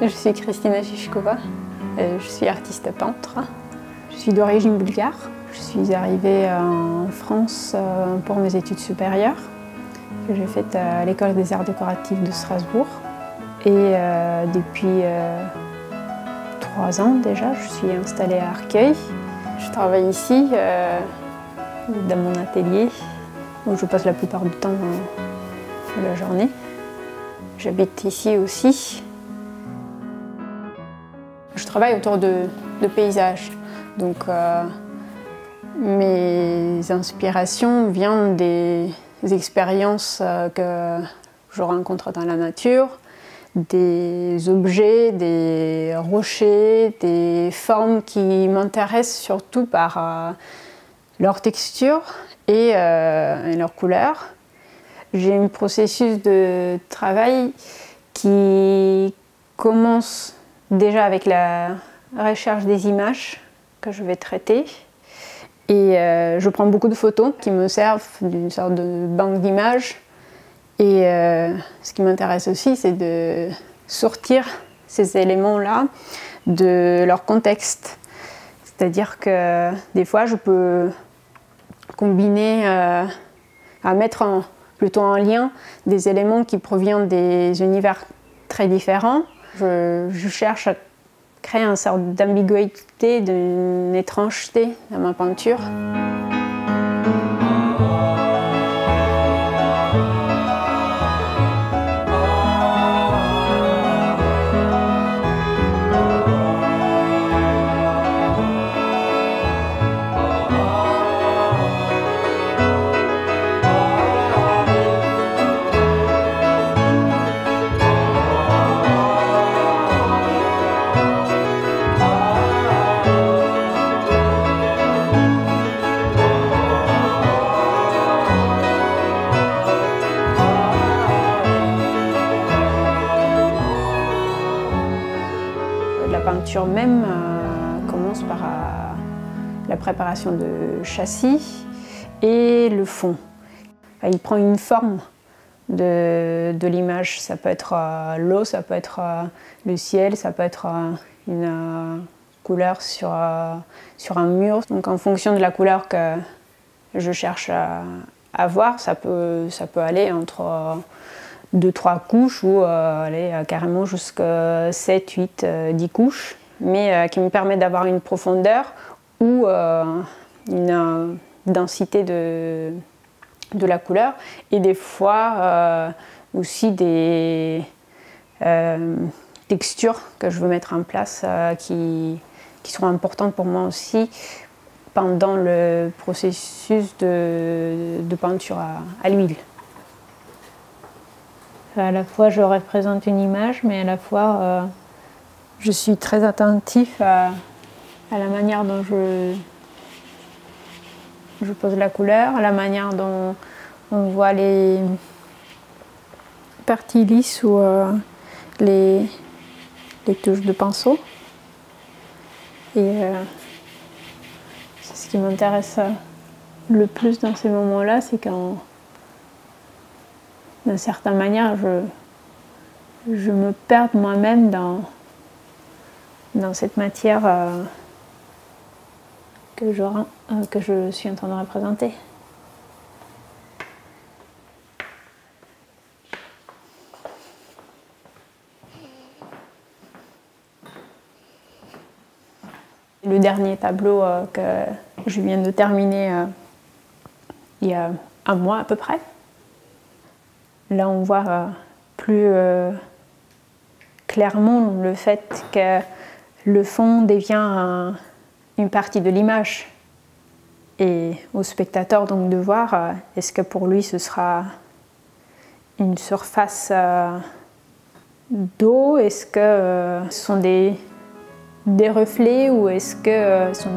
Je suis Kristina Shishkova, je suis artiste peintre. Je suis d'origine bulgare. Je suis arrivée en France pour mes études supérieures que j'ai faites à l'École des Arts Décoratifs de Strasbourg. Et depuis 3 ans déjà, je suis installée à Arcueil. Je travaille ici, dans mon atelier, où je passe la plupart du temps de la journée. J'habite ici aussi. Je travaille autour de paysages, donc mes inspirations viennent des expériences que je rencontre dans la nature, des objets, des rochers, des formes qui m'intéressent surtout par leur texture et leur couleur. J'ai un processus de travail qui commence déjà avec la recherche des images que je vais traiter. Et je prends beaucoup de photos qui me servent d'une sorte de banque d'images. Et ce qui m'intéresse aussi, c'est de sortir ces éléments-là de leur contexte. C'est-à-dire que des fois, je peux combiner, à mettre plutôt en lien des éléments qui proviennent des univers très différents. Je cherche à créer une sorte d'ambiguïté, d'une étrangeté dans ma peinture. La peinture même commence par la préparation de châssis et le fond. Il prend une forme de l'image. Ça peut être l'eau, ça peut être le ciel, ça peut être une couleur sur un mur. Donc en fonction de la couleur que je cherche à avoir, ça peut aller entre 2-3 couches ou aller carrément jusqu'à 7, 8, 10 couches, mais qui me permet d'avoir une profondeur ou une densité de la couleur et des fois aussi des textures que je veux mettre en place qui sont importantes pour moi aussi pendant le processus de peinture à l'huile. À la fois, je représente une image, mais à la fois, je suis très attentif à la manière dont je pose la couleur, à la manière dont on voit les parties lisses ou les touches de pinceau. Et c'est ce qui m'intéresse le plus dans ces moments-là, c'est quand d'une certaine manière, je me perds moi-même dans cette matière que je suis en train de représenter. Le dernier tableau que je viens de terminer il y a 1 mois à peu près. Là, on voit plus clairement le fait que le fond devient une partie de l'image. Et au spectateur donc de voir, est-ce que pour lui ce sera une surface d'eau, est-ce que ce sont des reflets ou est-ce que ce sont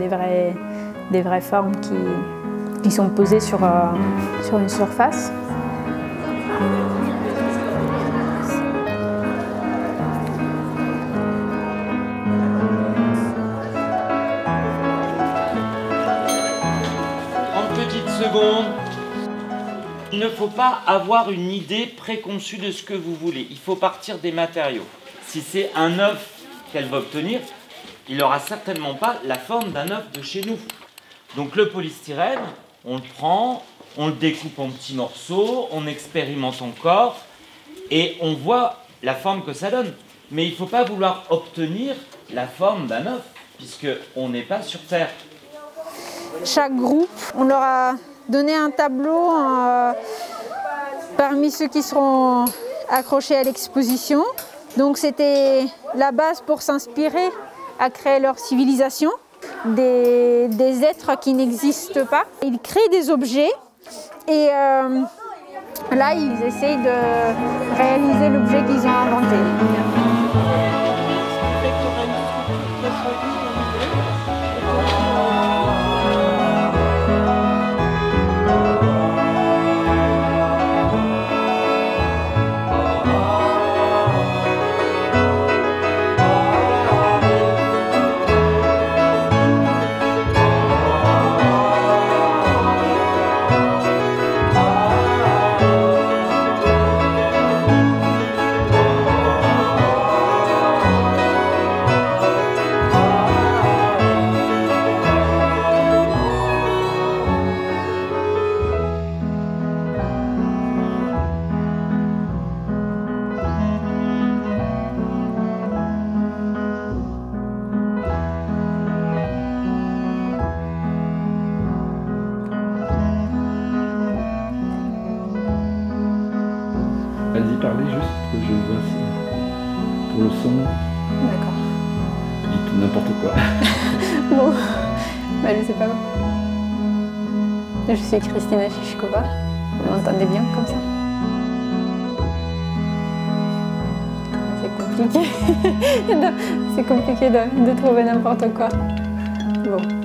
des vraies formes qui sont posées sur une surface. Il ne faut pas avoir une idée préconçue de ce que vous voulez. Il faut partir des matériaux. si c'est un œuf qu'elle va obtenir, il n'aura certainement pas la forme d'un œuf de chez nous. Donc le polystyrène, on le prend, on le découpe en petits morceaux, on expérimente encore et on voit la forme que ça donne. Mais il ne faut pas vouloir obtenir la forme d'un œuf, puisqu'on n'est pas sur Terre. Chaque groupe, on leur a donné un tableau parmi ceux qui seront accrochés à l'exposition. Donc c'était la base pour s'inspirer à créer leur civilisation, des êtres qui n'existent pas. Ils créent des objets et là ils essayent de réaliser l'objet qu'ils ont inventé. Vas-y, parlez juste que je vois ça. Pour le son. D'accord. Dis tout n'importe quoi. Bon, bah, je sais pas. Je suis Christina Shishkova. Vous m'entendez bien comme ça? C'est compliqué. C'est compliqué de trouver n'importe quoi. Bon.